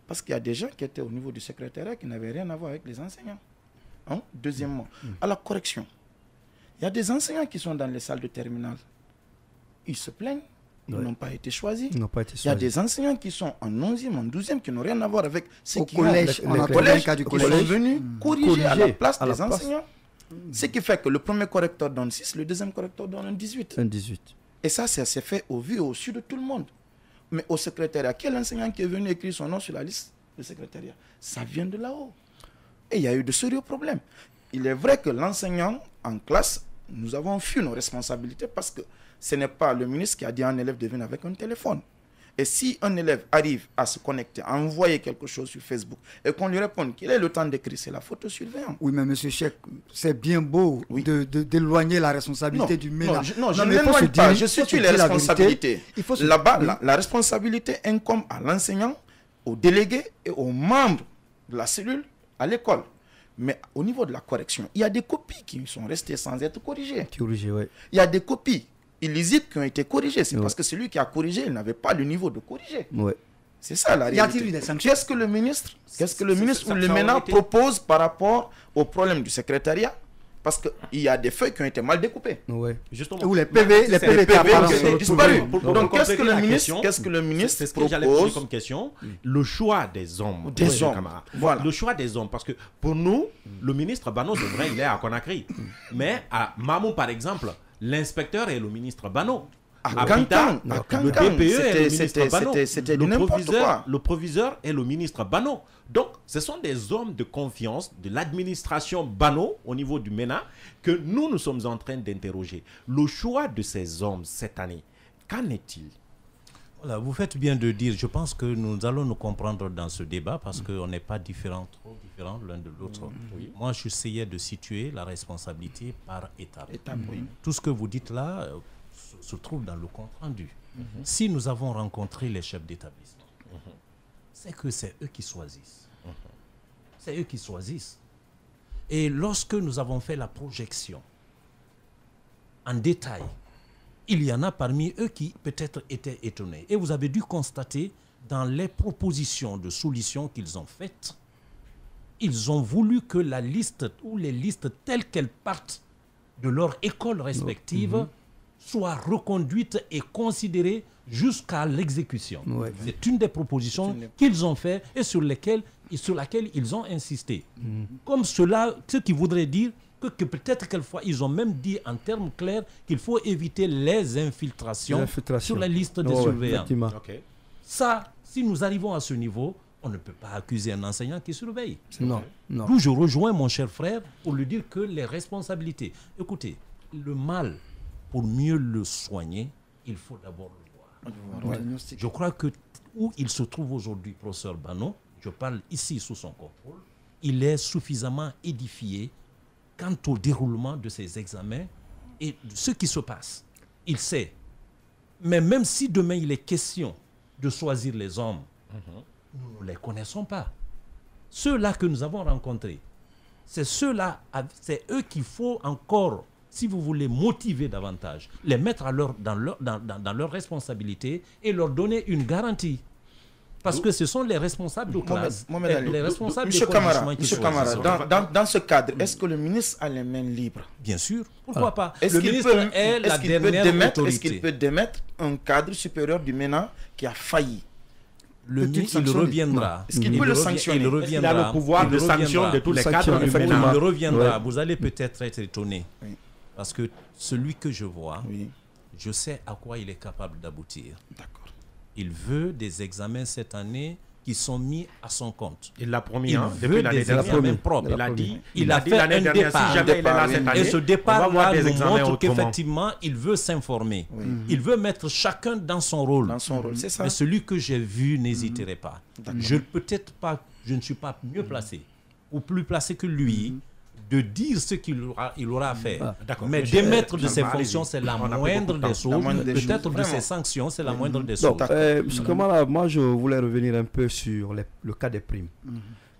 Parce qu'il y a des gens qui étaient au niveau du secrétariat qui n'avaient rien à voir avec les enseignants. Deuxièmement, à la correction, il y a des enseignants qui sont dans les salles de terminale. Ils se plaignent, ils n'ont pas été choisis. Il y a des enseignants qui sont en 11e, en 12e, qui n'ont rien à voir avec ceux qui collège, ont le collège, qui sont venus corriger à la place des enseignants. Ce qui fait que le premier correcteur donne 6, le deuxième correcteur donne un 18. Et ça s'est fait au vu et au su de tout le monde. Mais au secrétariat, quel enseignant qui est venu écrire son nom sur la liste du secrétariat? Ça vient de là-haut. Et il y a eu de sérieux problèmes. Il est vrai que l'enseignant en classe, nous avons fui nos responsabilités parce que ce n'est pas le ministre qui a dit à un élève de venir avec un téléphone. Et si un élève arrive à se connecter, à envoyer quelque chose sur Facebook et qu'on lui réponde qu'il ait le temps d'écrire, c'est la faute au surveillant. Oui, mais M. Cheikh, c'est bien beau d'éloigner la responsabilité du MENA. Non, je ne l'éloigne pas, je situe les responsabilités. Là-bas, la responsabilité incombe à l'enseignant, aux délégués et aux membres de la cellule à l'école. Mais au niveau de la correction, il y a des copies qui sont restées sans être corrigées. Il y a des copies illisibles qui ont été corrigées. C'est parce que celui qui a corrigé, il n'avait pas le niveau de corriger. C'est ça la réalité. Y a-t-il eu des sanctions? Qu'est-ce que le ministre ou le MENA propose par rapport au problème du secrétariat? Parce qu'il y a des feuilles qui ont été mal découpées. Justement. Ou les PV ont disparu. Donc qu'est-ce que le ministre C'est ce que j'allais poser comme question. Le choix des hommes. Voilà. Le choix des hommes. Parce que pour nous, le ministre Bano, c'est vrai, il est à Conakry. Mais à Mamou, par exemple, l'inspecteur est le ministre Bano. À Kankan, le DPE est le ministre Bano. C'était n'importe quoi. Le proviseur est le ministre Bano. Donc, ce sont des hommes de confiance de l'administration Bano au niveau du MENA que nous sommes en train d'interroger. Le choix de ces hommes cette année, qu'en est-il? Voilà, vous faites bien de dire, je pense que nous allons nous comprendre dans ce débat parce qu'on n'est pas trop différents l'un de l'autre. Moi, j'essayais de situer la responsabilité par étape. Tout ce que vous dites là se trouve dans le compte rendu. Si nous avons rencontré les chefs d'établissement, c'est que c'est eux qui choisissent. C'est eux qui choisissent. Et lorsque nous avons fait la projection en détail, il y en a parmi eux qui peut-être étaient étonnés. Et vous avez dû constater dans les propositions de solutions qu'ils ont faites, ils ont voulu que la liste ou les listes telles qu'elles partent de leur école respective soient reconduites et considérées jusqu'à l'exécution. C'est une des propositions qu'ils ont faites et sur laquelle ils ont insisté. Comme cela, ce qui voudrait dire que peut-être quelquefois, ils ont même dit en termes clairs qu'il faut éviter les infiltrations sur la liste des surveillants. Ça, si nous arrivons à ce niveau, On ne peut pas accuser un enseignant qui surveille. Non, non. D'où je rejoins mon cher frère pour lui dire que les responsabilités... Écoutez, le mal, pour mieux le soigner, il faut d'abord le voir. Ouais. Je crois que où il se trouve aujourd'hui, professeur Bano, je parle ici sous son contrôle, il est suffisamment édifié quant au déroulement de ces examens et de ce qui se passe. Il sait. Mais même si demain il est question de choisir les hommes, nous ne les connaissons pas. Ceux-là que nous avons rencontrés, c'est ceux-là, c'est eux qu'il faut encore, si vous voulez, motiver davantage, les mettre dans leur responsabilité et leur donner une garantie. Parce que ce sont les responsables de classe, les responsables de Camara, Monsieur Camara, dans ce cadre, est-ce que le ministre a les mains libres? Bien sûr, pourquoi pas? Le ministre est la dernière autorité. Est-ce qu'il peut démettre un cadre supérieur du MENA qui a failli? Le ministre, il reviendra. Est-ce qu'il peut le sanctionner? Il a le pouvoir de sanction de tous les cadres du MENA. Il reviendra. Vous allez peut-être être étonné. Parce que celui que je vois, je sais à quoi il est capable d'aboutir. D'accord. Il veut des examens cette année qui sont mis à son compte. Il l'a promis, depuis l'année dernière. Propre. Il a dit l'année dernière, si jamais il est là cette année, et ce départ-là nous montre qu'effectivement, il veut s'informer. Il veut mettre chacun dans son rôle. C'est ça. Mais celui que j'ai vu n'hésiterait pas. Je ne suis pas mieux placé ou plus placé que lui de dire ce qu'il aura à faire. Mais démettre de ses fonctions, c'est la moindre des choses. Peut-être de ses sanctions, c'est la moindre des choses. M. Kamara, moi je voulais revenir un peu sur le cas des primes.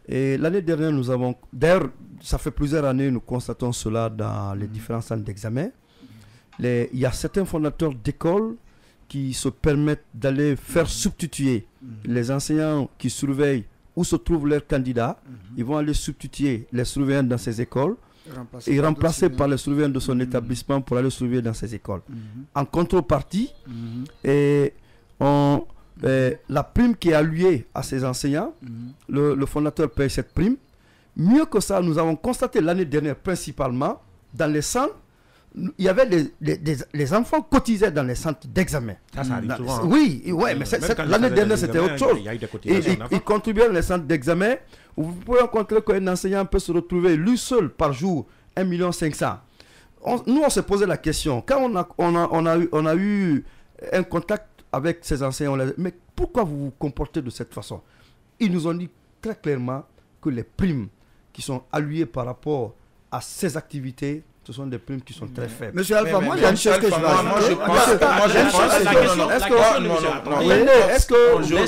Et l'année dernière, nous avons... D'ailleurs, ça fait plusieurs années, nous constatons cela dans les différents centres d'examen. Il y a certains fondateurs d'écoles qui se permettent d'aller faire substituer les enseignants qui surveillent où se trouvent leurs candidats. Ils vont aller substituer les surveillants dans ces écoles et remplacer par les surveillants de son établissement pour aller surveiller dans ces écoles. En contrepartie, la prime qui est allouée à ces enseignants, le fondateur paye cette prime. Mieux que ça, nous avons constaté l'année dernière principalement dans les centres, il y avait les enfants cotisaient dans les centres d'examen. Ça arrive souvent. Oui, mais l'année dernière c'était autre chose. Ils contribuaient dans les centres d'examen. Vous pouvez rencontrer qu'un enseignant peut se retrouver lui seul par jour 1,5 million. Nous on s'est posé la question. Quand on a eu un contact avec ces enseignants, on a dit, mais pourquoi vous vous comportez de cette façon? Ils nous ont dit très clairement que les primes qui sont allouées par rapport à ces activités, ce sont des primes qui sont très faibles. Monsieur Alpha, moi j'ai une chose que je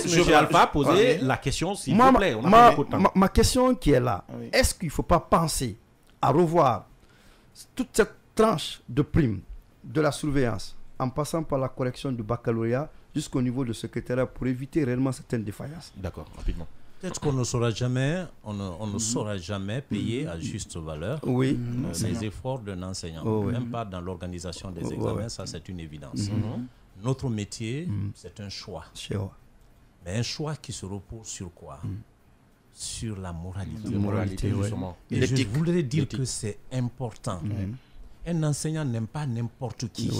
Monsieur Alpha poser la question s'il vous plaît. Ma question qui est là, est-ce qu'il ne faut pas penser à revoir toute cette tranche de primes de la surveillance en passant par la correction du baccalauréat jusqu'au niveau du secrétariat pour éviter réellement certaines défaillances? D'accord, rapidement. Peut-être qu'on ne saura jamais, on ne saura jamais payer à juste valeur les efforts d'un enseignant, même pas dans l'organisation des examens, ça c'est une évidence. Notre métier, c'est un choix. Mais un choix qui se repose sur quoi? Sur la moralité. Et je voudrais dire que c'est important. Un enseignant n'aime pas n'importe qui.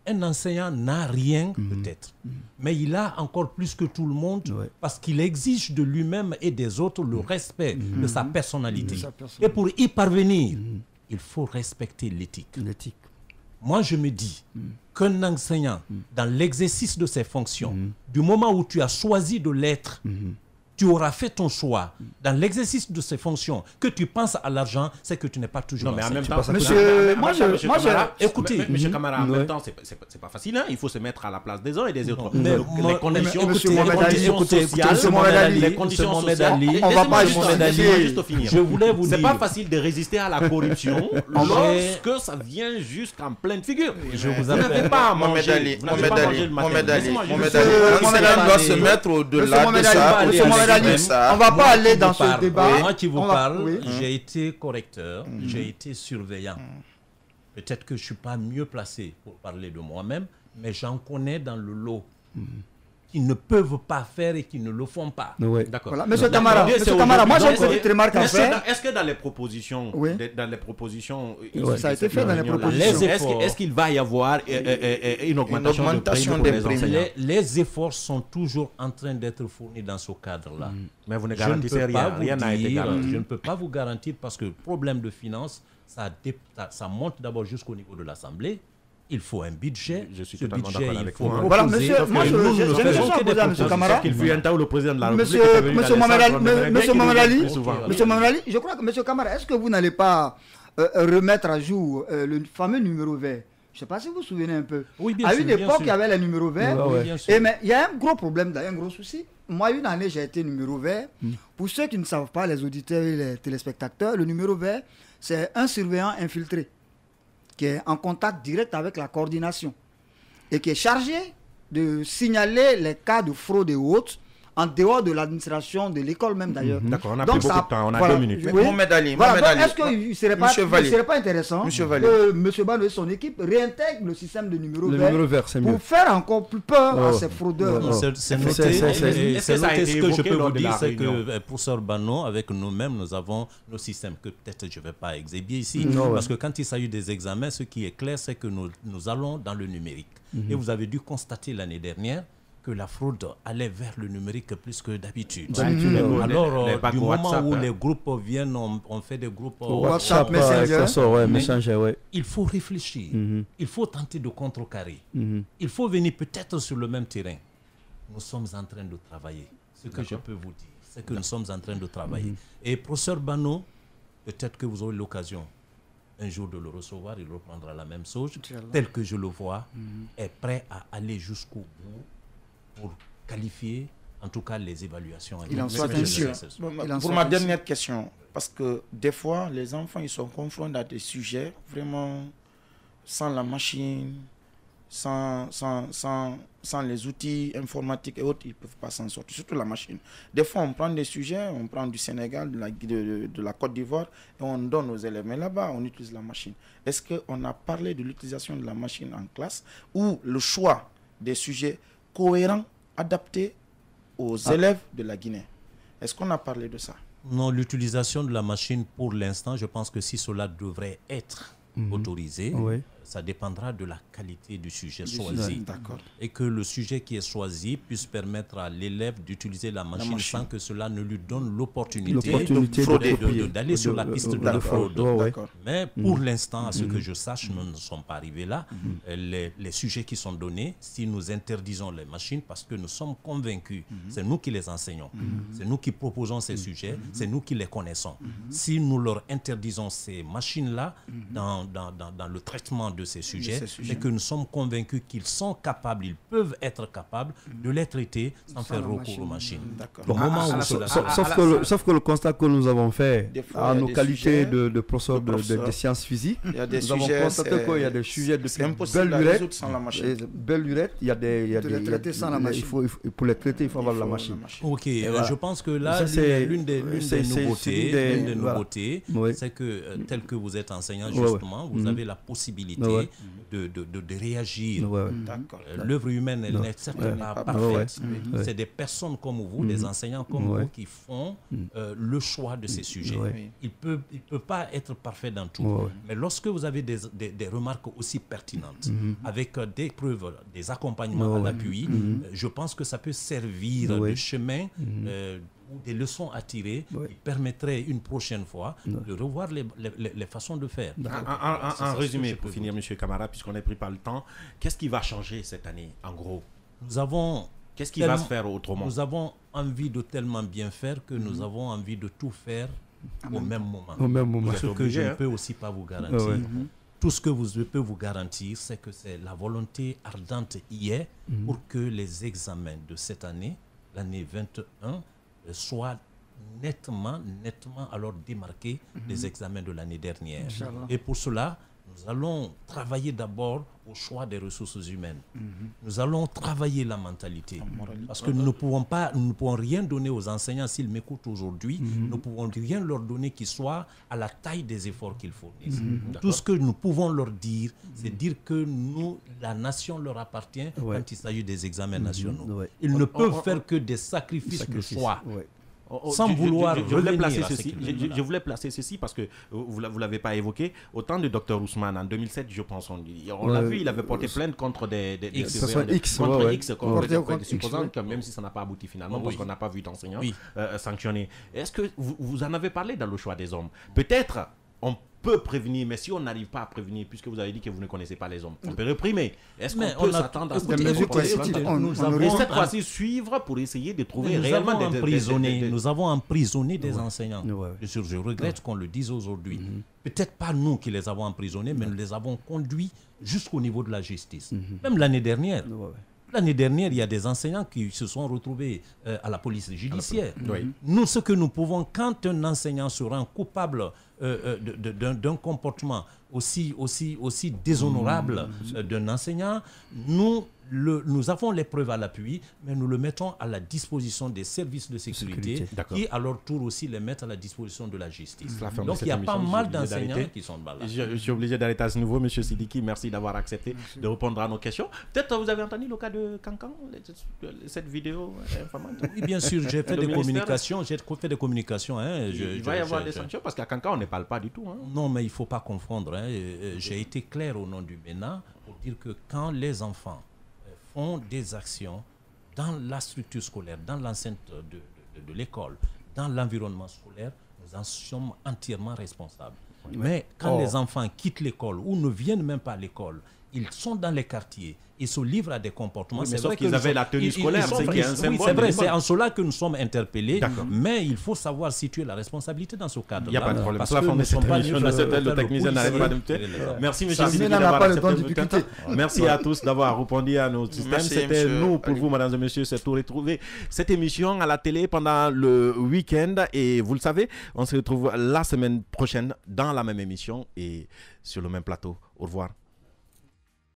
Un enseignant n'a rien, peut-être, mais il a encore plus que tout le monde parce qu'il exige de lui-même et des autres le respect de sa personnalité. Et pour y parvenir, il faut respecter l'éthique. Moi, je me dis qu'un enseignant, dans l'exercice de ses fonctions, du moment où tu as choisi de l'être, tu auras fait ton choix dans l'exercice de ces fonctions. Que tu penses à l'argent, c'est que tu n'es pas toujours. Non, mais en même temps, écoutez, Monsieur Camara, en même temps, c'est pas facile. Hein? Il faut se mettre à la place des uns et des autres. Les conditions sociales, les conditions sociales. On va pas juste finir. Je voulais vous dire. C'est pas facile de résister à la corruption lorsque ça vient jusqu'en pleine figure. Je vous n'avez pas à manger. Mohamed Ali doit se mettre au-delà de ça. On va pas aller dans ce débat. Moi qui vous parle, j'ai été correcteur, j'ai été surveillant. Peut-être que je ne suis pas mieux placé pour parler de moi-même, mais j'en connais dans le lot qui ne peuvent pas faire et qui ne le font pas. Oui. D'accord. Voilà. Monsieur Camara, moi j'ai une petite remarque à faire. Est-ce que dans les propositions, ça a été fait dans les propositions. Est-ce qu'il va y avoir une augmentation des prix? Les efforts sont toujours en train d'être fournis dans ce cadre-là. Mais vous ne garantissez rien n'a été garanti. Je ne peux pas vous garantir parce que problème de finances, ça monte d'abord jusqu'au niveau de l'Assemblée. Il faut un budget. Je suis ce totalement budget, d'accord avec vous. Voilà, monsieur, moi j'ai une question à poser à M. Camara. Il fut un temps où le président de la République Monsieur Mohamed Ali, je crois que M. Camara, est-ce que vous n'allez pas remettre à jour le fameux numéro vert? Je ne sais pas si vous vous souvenez un peu. Oui, bien à sûr, une époque, il y avait les numéros verts. Mais il y a un gros problème, un gros souci. Moi, une année, j'ai été numéro vert. Pour ceux qui ne savent pas, les auditeurs et les téléspectateurs, le numéro vert, c'est un surveillant infiltré qui est en contact direct avec la coordination et qui est chargé de signaler les cas de fraude et autres en dehors de l'administration de l'école même d'ailleurs. D'accord, on a pris beaucoup de temps, on a 2 minutes. Oui. Mohamed Ali, est-ce qu'il ne serait pas intéressant que M. Bano et son équipe réintègrent le système de numéro vert pour faire encore plus peur à ces fraudeurs? C'est noté. Ce que je peux vous dire, c'est que pour Sir Bano, avec nous-mêmes, nous avons nos systèmes que peut-être je ne vais pas exhiber ici, parce que quand il s'agit des examens, ce qui est clair, c'est que nous allons dans le numérique. Et vous avez dû constater l'année dernière que la fraude allait vers le numérique plus que d'habitude. Alors, du moment où les groupes viennent, on fait des groupes WhatsApp, Messenger, il faut réfléchir. Il faut tenter de contrecarrer. Il faut venir peut-être sur le même terrain. Nous sommes en train de travailler. Ce que je peux vous dire, c'est que nous sommes en train de travailler. Et professeur Bano, peut-être que vous aurez l'occasion un jour de le recevoir, il reprendra la même chose, tel que je le vois, est prêt à aller jusqu'au bout pour qualifier, en tout cas, les évaluations. Il en soit ainsi. Pour ma dernière question, parce que des fois, les enfants, ils sont confrontés à des sujets vraiment sans la machine, sans les outils informatiques et autres, ils ne peuvent pas s'en sortir, surtout la machine. Des fois, on prend des sujets, on prend du Sénégal, de la Côte d'Ivoire, et on donne aux élèves. Mais là-bas, on utilise la machine. Est-ce qu'on a parlé de l'utilisation de la machine en classe ou le choix des sujets cohérent, adapté aux élèves de la Guinée? Est-ce qu'on a parlé de ça? Non, l'utilisation de la machine, pour l'instant, je pense que si cela devrait être autorisé, ça dépendra de la qualité du sujet choisi. Et que le sujet qui est choisi puisse permettre à l'élève d'utiliser la machine sans que cela ne lui donne l'opportunité d'aller sur la piste de la fraude. Mais pour l'instant, à ce que je sache, nous ne sommes pas arrivés là. Les sujets qui sont donnés, si nous interdisons les machines, parce que nous sommes convaincus, c'est nous qui les enseignons, c'est nous qui proposons ces sujets, c'est nous qui les connaissons. Si nous leur interdisons ces machines-là dans le traitement de ces sujets, c'est que nous sommes convaincus qu'ils sont capables, ils peuvent être capables de les traiter sans faire recours aux machines. Sauf que le constat que nous avons fait à nos qualités de professeurs de sciences physiques, nous avons constaté qu'il y a des sujets de belle lurette, il y a des sans la machine. Pour les traiter, il faut avoir la machine. Ok, je pense que là, l'une des nouveautés, c'est que tel que vous êtes enseignant, justement, vous avez la possibilité de réagir. L'œuvre humaine, elle n'est certainement pas parfaite. C'est des personnes comme vous, des enseignants comme vous, qui font le choix de ces sujets. Il peut pas être parfait dans tout. Mais lorsque vous avez des remarques aussi pertinentes, avec des preuves, des accompagnements à l'appui, je pense que ça peut servir de chemin ou des leçons à tirer qui permettraient une prochaine fois de revoir les façons de faire. En résumé, pour finir, M. Camara, puisqu'on est pris par le temps, qu'est-ce qui va changer cette année, en gros? Qu'est-ce qui va se faire autrement? Nous avons envie de tellement bien faire que nous avons envie de tout faire au même moment. Ce que je ne peux aussi pas vous garantir. Tout ce que je peux vous garantir, c'est que c'est la volonté ardente hier pour que les examens de cette année, l'année 21, soient nettement alors démarqués des examens de l'année dernière. Et pour cela, nous allons travailler d'abord au choix des ressources humaines. Nous allons travailler la mentalité. Parce que nous ne pouvons rien donner aux enseignants s'ils m'écoutent aujourd'hui. Nous ne pouvons rien leur donner qui soit à la taille des efforts qu'ils fournissent. Tout ce que nous pouvons leur dire, c'est dire que nous, la nation leur appartient quand il s'agit des examens nationaux. Ils ne peuvent faire que des sacrifices de choix. Sans vouloir je voulais placer ceci parce que vous ne l'avez pas évoqué. Autant de Dr Ousmane en 2007, je pense, on l'a vu, il avait porté plainte contre des supposant que même si ça n'a pas abouti finalement, parce qu'on n'a pas vu d'enseignants sanctionnés. Est-ce que vous en avez parlé dans le choix des hommes? Peut-être on peut prévenir, mais si on n'arrive pas à prévenir, puisque vous avez dit que vous ne connaissez pas les hommes, on peut réprimer. Est-ce qu'on peut s'attendre à ce que cette fois-ci suivre pour essayer de trouver réellement nous avons emprisonné des enseignants. Je regrette qu'on le dise aujourd'hui. Peut-être pas nous qui les avons emprisonnés, mais nous les avons conduits jusqu'au niveau de la justice. Même l'année dernière. L'année dernière, il y a des enseignants qui se sont retrouvés à la police judiciaire. Nous, ce que nous pouvons, quand un enseignant sera coupable d'un comportement aussi déshonorable d'un enseignant, nous avons les preuves à l'appui, mais nous le mettons à la disposition des services de sécurité qui, à leur tour aussi, les mettent à la disposition de la justice. Donc, il y a pas mal d'enseignants qui sont là. Je suis obligé d'arrêter à ce niveau, M. Sidiki. Merci d'avoir accepté de répondre à nos questions. Peut-être vous avez entendu le cas de Cancan, cette vidéo informative? Oui, bien sûr, j'ai fait des communications. Il va y avoir des sanctions parce qu'à Cancan, on ne parle pas du tout. Non, mais il ne faut pas confondre. J'ai été clair au nom du MENA pour dire que quand les enfants font des actions dans la structure scolaire, dans l'enceinte de l'école, dans l'environnement scolaire, nous en sommes entièrement responsables. Mais quand les enfants quittent l'école ou ne viennent même pas à l'école, ils sont dans les quartiers, ils se livrent à des comportements. C'est vrai qu'ils avaient la tenue scolaire, c'est un symbole. Oui, c'est vrai, c'est en cela que nous sommes interpellés. Mais il faut savoir situer la responsabilité dans ce cadre-là. Il n'y a pas de problème. C'est la fin de cette émission. Le technicien n'arrête pas de me taire. Merci, M. Sidiki, d'avoir accepté. Merci à tous d'avoir répondu à nos systèmes. C'était nous, pour vous, mesdames et messieurs, c'est tout retrouver cette émission à la télé pendant le week-end. Et vous le savez, on se retrouve la semaine prochaine dans la même émission et sur le même plateau. Au revoir.